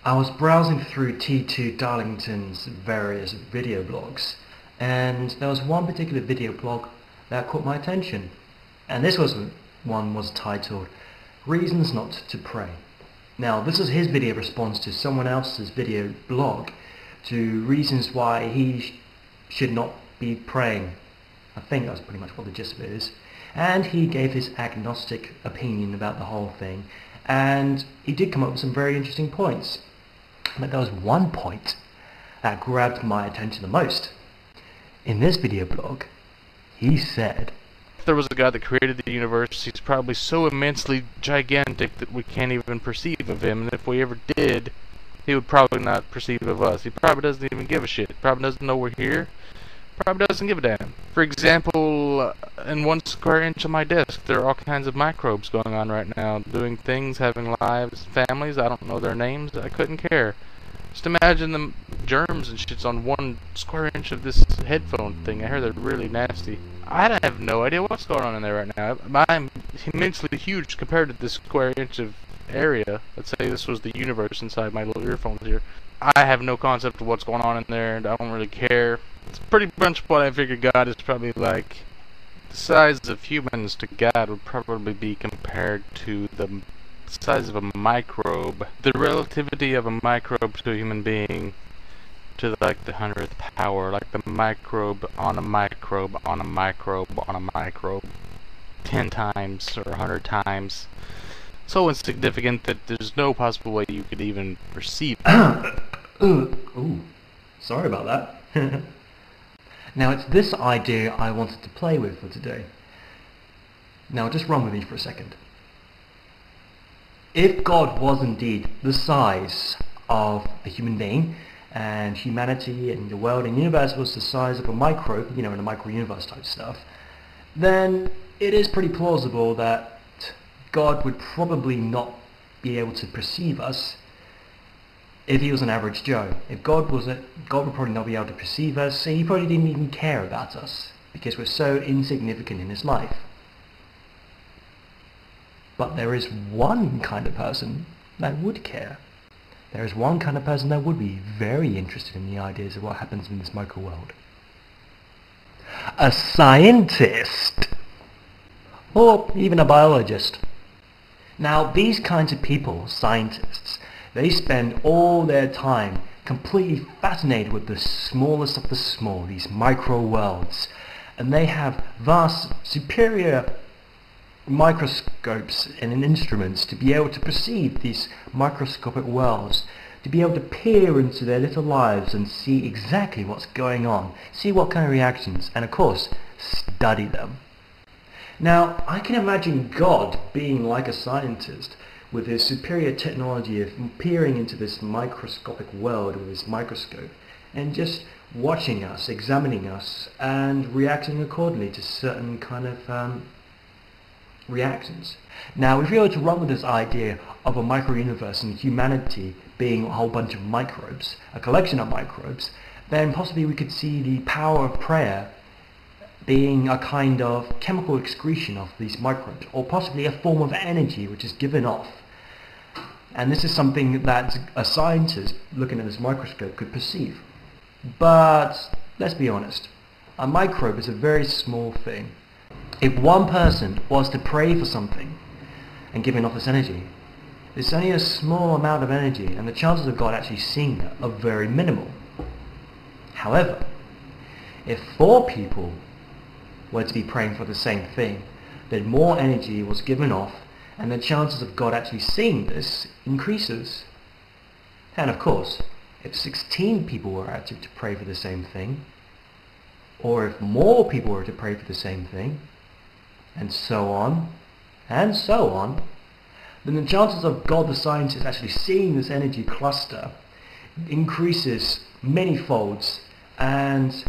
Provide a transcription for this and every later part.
I was browsing through T2 Darlington's various video blogs, and there was one particular video blog that caught my attention. And this one was titled Reasons Not to Pray. Now, this is his video response to someone else's video blog to reasons why he should not be praying. I think that's pretty much what the gist of it is. And he gave his agnostic opinion about the whole thing, and he did come up with some very interesting points. But there was one point that grabbed my attention the most. In this video blog, he said, If there was a God that created the universe, he's probably so immensely gigantic that we can't even perceive of him, and if we ever did, he would probably not perceive of us. He probably doesn't even give a shit. Probably doesn't know we're here. Probably doesn't give a damn. For example, in 1 square inch of my desk, there are all kinds of microbes going on right now, doing things, having lives, families. I don't know their names. I couldn't care. Just imagine the germs and shits on 1 square inch of this headphone thing. I hear they're really nasty. I have no idea what's going on in there right now. I'm immensely huge compared to this square inch of area. Let's say this was the universe inside my little earphones here. I have no concept of what's going on in there, and I don't really care. It's pretty much what I figured God is probably like. The size of humans to God would probably be compared to the size of a microbe. The relativity of a microbe to a human being to like the 100th power, like the microbe on a microbe on a microbe on a microbe 10 times or 100 times. So insignificant that there's no possible way you could even perceive it. Ooh, sorry about that. Now, it's this idea I wanted to play with for today. Now, just run with me for a second. If God was indeed the size of a human being, and humanity and the world and universe was the size of a microbe, in a micro-universe type stuff, then it is pretty plausible that God would probably not be able to perceive us if he was an average Joe. If God would probably not be able to perceive us, so he probably didn't even care about us, because we're so insignificant in his life. But there is one kind of person that would care. There is one kind of person that would be very interested in the ideas of what happens in this micro world. A scientist! Or even a biologist. Now, these kinds of people, scientists, they spend all their time completely fascinated with the smallest of the small, these micro worlds. And they have vast, superior microscopes and instruments to be able to perceive these microscopic worlds, to be able to peer into their little lives and see exactly what's going on, see what kind of reactions, and of course, study them. Now, I can imagine God being like a scientist with his superior technology of peering into this microscopic world with his microscope and just watching us, examining us, and reacting accordingly to certain kind of reactions. Now, if we were to run with this idea of a micro-universe and humanity being a whole bunch of microbes, a collection of microbes, then possibly we could see the power of prayer being a kind of chemical excretion of these microbes, or possibly a form of energy which is given off. And this is something that a scientist looking at this microscope could perceive. But let's be honest, a microbe is a very small thing. If one person was to pray for something and giving off this energy, it's only a small amount of energy, and the chances of God actually seeing that are very minimal. However, if 4 people were to be praying for the same thing, then more energy was given off, and the chances of God actually seeing this increases. And of course, if 16 people were active to pray for the same thing, or if more people were to pray for the same thing, and so on, then the chances of God the scientist actually seeing this energy cluster increases many folds, and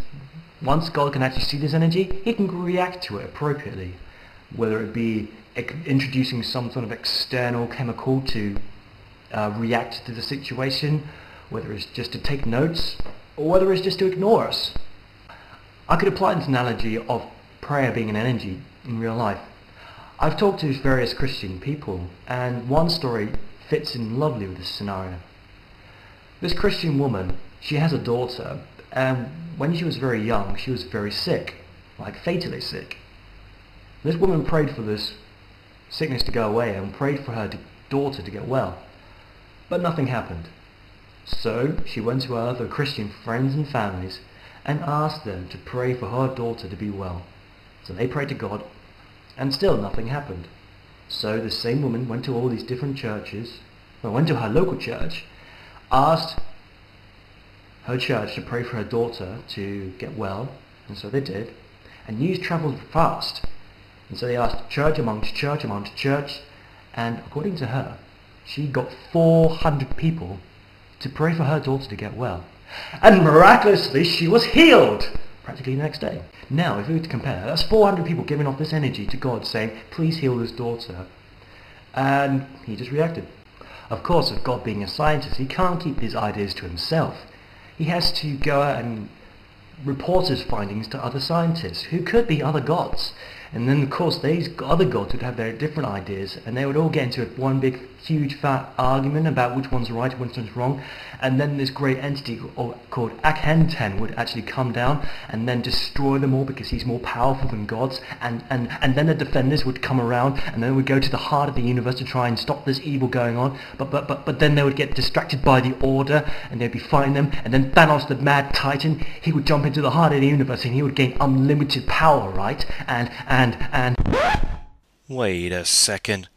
once God can actually see this energy, he can react to it appropriately, whether it be introducing some sort of external chemical to react to the situation, whether it's just to take notes, or whether it's just to ignore us. I could apply this analogy of prayer being an energy in real life. I've talked to various Christian people, and one story fits in lovely with this scenario. This Christian woman, she has a daughter, and when she was very young, she was very sick, like fatally sick. This woman prayed for this sickness to go away and prayed for her daughter to get well, but nothing happened. So she went to her other Christian friends and families and asked them to pray for her daughter to be well. So they prayed to God, and still nothing happened. So the same woman went to all these different churches, went to her local church, asked her church to pray for her daughter to get well, and so they did. And news travelled fast, and so they asked church amongst church amongst church, and according to her, she got 400 people to pray for her daughter to get well. And miraculously, she was healed practically the next day. Now, if we were to compare, that's 400 people giving off this energy to God, saying, please heal this daughter. And he just reacted. Of course, with God being a scientist, he can't keep his ideas to himself. He has to go out and report his findings to other scientists, who could be other gods. And then, of course, these other gods would have their different ideas, and they would all get into one big, huge, fat argument about which one's right and which one's wrong. And then this great entity called Akhenaten would actually come down and then destroy them all because he's more powerful than gods. And then the defenders would come around, and then would go to the heart of the universe to try and stop this evil going on. But then they would get distracted by the Order, and they'd be fighting them. And then Thanos, the mad titan, he would jump into the heart of the universe, and he would gain unlimited power, right? And Wait a second.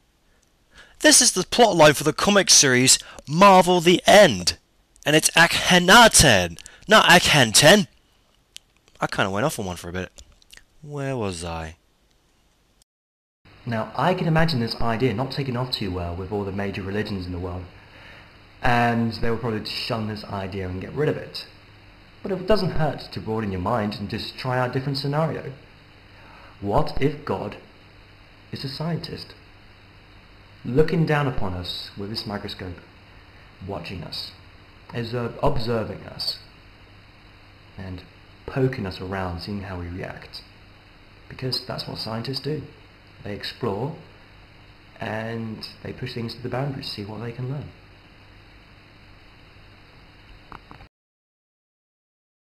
This is the plotline for the comic series Marvel the End. And it's Akhenaten, not Akhenten. I kind of went off on one for a bit. Where was I? Now, I can imagine this idea not taking off too well with all the major religions in the world. And they will probably shun this idea and get rid of it. But it doesn't hurt to broaden your mind and just try out a different scenario. What if God is a scientist, looking down upon us with his microscope, watching us, observing us, and poking us around, seeing how we react? Because that's what scientists do. They explore and they push things to the boundaries, see what they can learn.